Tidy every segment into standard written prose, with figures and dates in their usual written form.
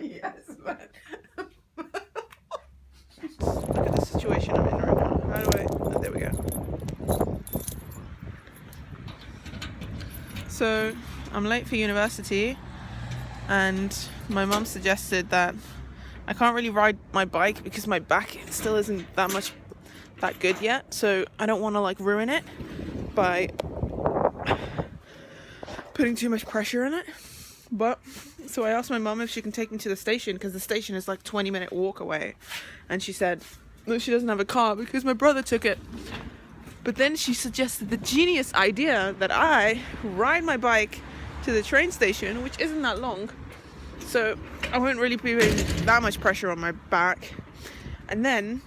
Yes, man. Look at the situation I'm in right now. How do I... Oh, there we go. So, I'm late for university, and my mum suggested that I can't really ride my bike because my back still isn't that good yet, so I don't want to like ruin it by putting too much pressure on it. But so I asked my mum if she can take me to the station, because the station is like 20-minute walk away, and she said no, she doesn't have a car because my brother took it. But then she suggested the genius idea that I ride my bike to the train station, which isn't that long, so I won't really be putting that much pressure on my back, and then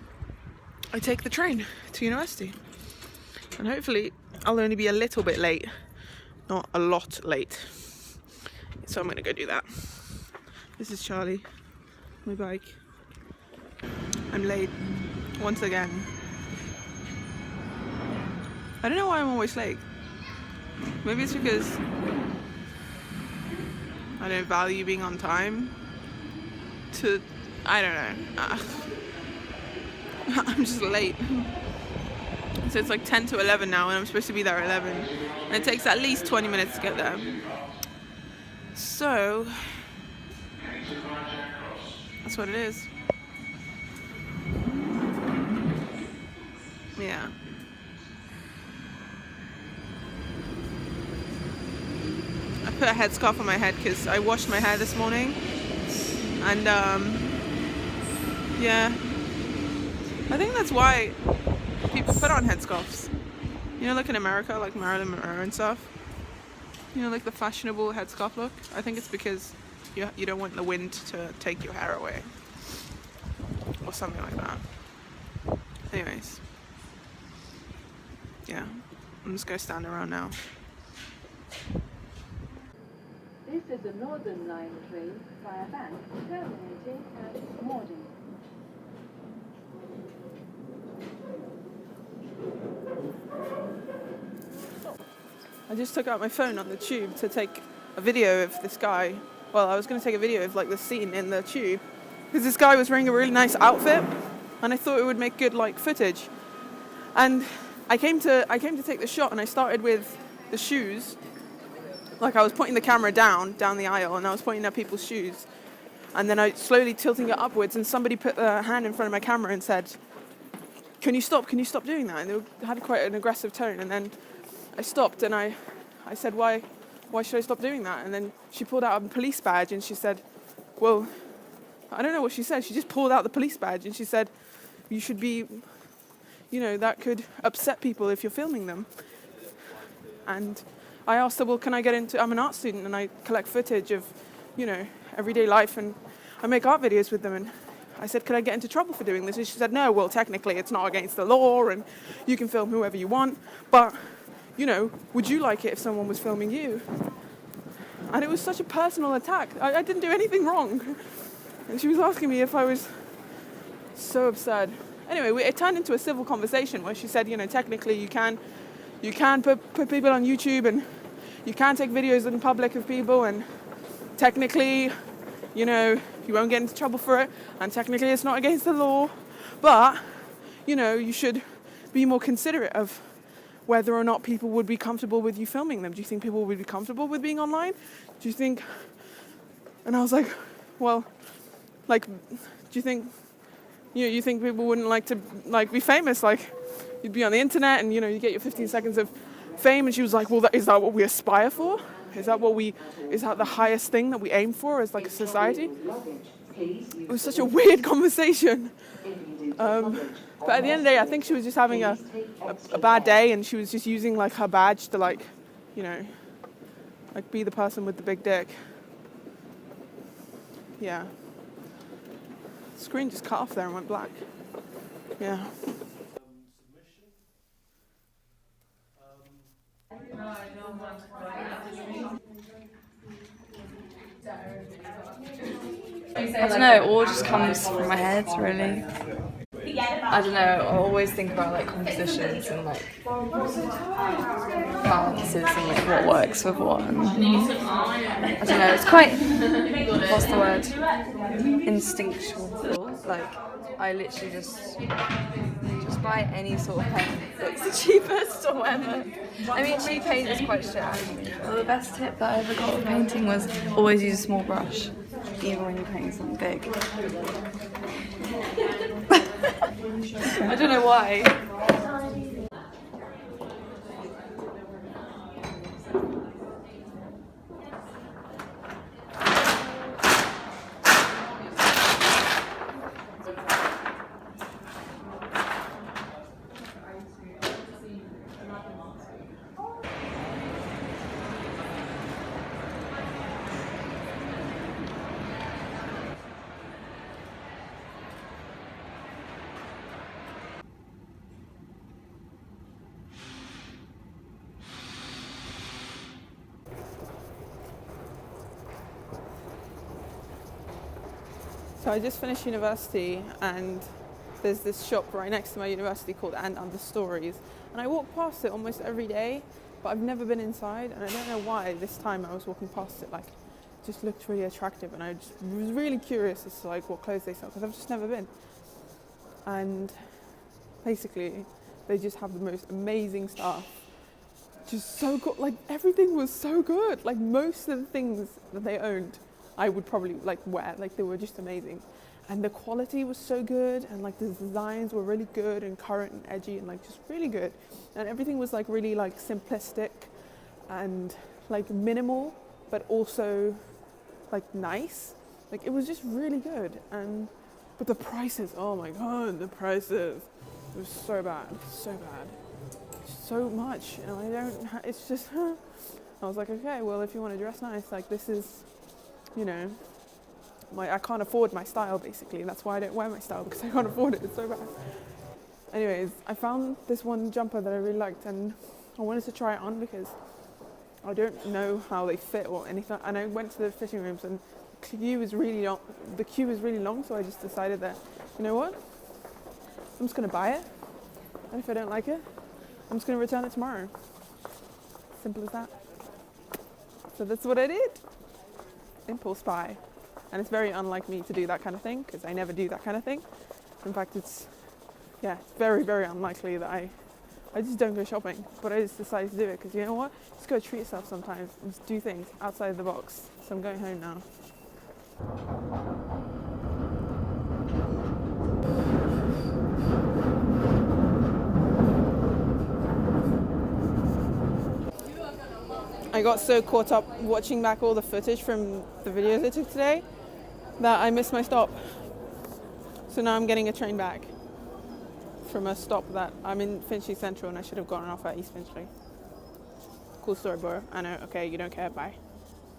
I take the train to university, and hopefully I'll only be a little bit late, not a lot late. So I'm gonna go do that. This is Charlie, my bike. I'm late once again. I don't know why I'm always late. Maybe it's because I don't value being on time. I don't know. I'm just late. So it's like 10 to 11 now, and I'm supposed to be there at 11. And it takes at least 20 minutes to get there. So that's what it is. Yeah. I put a headscarf on my head because I washed my hair this morning, and yeah, I think that's why people put on headscarves. You know, like in America, like Marilyn Monroe and stuff. You know, like the fashionable headscarf look. I think it's because you don't want the wind to take your hair away, or something like that. Anyways, yeah, I'm just gonna stand around now. This is the Northern Line train via Bank, terminating at Morden. I just took out my phone on the tube to take a video of this guy. Well, I was going to take a video of like the scene in the tube, because this guy was wearing a really nice outfit, and I thought it would make good like footage. And I came to take the shot, and I started with the shoes. Like I was pointing the camera down the aisle, and I was pointing at people's shoes, and then I slowly tilting it upwards, and somebody put their hand in front of my camera and said, can you stop doing that? And they had quite an aggressive tone, and then I stopped, and I said, why should I stop doing that? And then she pulled out a police badge, and she said, well, I don't know what she said. She just pulled out the police badge, and she said, you should be, you know, that could upset people if you're filming them. And I asked her, well, can I get into, I'm an art student, and I collect footage of, you know, everyday life, and I make art videos with them, and I said, could I get into trouble for doing this? And she said, no, well, technically it's not against the law, and you can film whoever you want, but you know, would you like it if someone was filming you? And it was such a personal attack. I didn't do anything wrong. And she was asking me if I was so absurd. Anyway, it turned into a civil conversation where she said, you know, technically you can put people on YouTube, and you can take videos in public of people, and technically, you know, you won't get into trouble for it, and technically it's not against the law, but, you know, you should be more considerate of whether or not people would be comfortable with you filming them. Do you think people would be comfortable with being online? Do you think... And I was like, well, like, do you think, you think people wouldn't like to, like, be famous? Like, you'd be on the internet and, you know, you get your 15 seconds of fame. And she was like, well, is that what we aspire for? Is that the highest thing that we aim for as, like, a society? It was such a weird conversation. But at the end of the day, I think she was just having a bad day, and she was just using like her badge to like, you know, like be the person with the big dick. Yeah. The screen just cut off there and went black. Yeah. I don't know, it all just comes from my head, really. I don't know, I always think about like compositions and like balances and like what works with what. And, I don't know, it's quite, what's the word? Instinctual. Like, I literally just buy any sort of pen that's the cheapest or whatever. I mean, cheap paint is quite shit actually. Well, the best tip that I ever got with painting was always use a small brush, even when you're painting something big. I don't know why. So I just finished university, and there's this shop right next to my university called And Other Stories, and I walk past it almost every day, but I've never been inside, and I don't know why this time I was walking past it, like, it just looked really attractive, and I just was really curious as to like what clothes they sell, because I've just never been. And basically they just have the most amazing stuff, just so good, like everything was so good, like most of the things that they owned I would probably like wear, like they were just amazing, and the quality was so good, and like the designs were really good and current and edgy and like just really good, and everything was like really like simplistic and like minimal but also like nice, like it was just really good. And but the prices, oh my god, the prices, it was so bad, so much, and I don't it's just I was like, okay, well, if you want to dress nice, like this is, you know, I can't afford my style basically. That's why I don't wear my style, because I can't afford it. It's so bad. Anyways, I found this one jumper that I really liked, and I wanted to try it on because I don't know how they fit or anything. And I went to the fitting rooms, and the queue was really long. So I just decided that, you know what, I'm just gonna buy it, and if I don't like it, I'm just gonna return it tomorrow. Simple as that. So that's what I did. Impulse buy. And it's very unlike me to do that kind of thing, because I never do that kind of thing. In fact, it's very, very unlikely that I just don't go shopping, but I just decided to do it because, you know what, just go treat yourself sometimes and just do things outside the box. So I'm going home now. I got so caught up watching back all the footage from the videos I took today that I missed my stop. So now I'm getting a train back from a stop that I'm in Finchley Central, and I should have gotten off at East Finchley. Cool story, bro. I know. Okay, you don't care. Bye.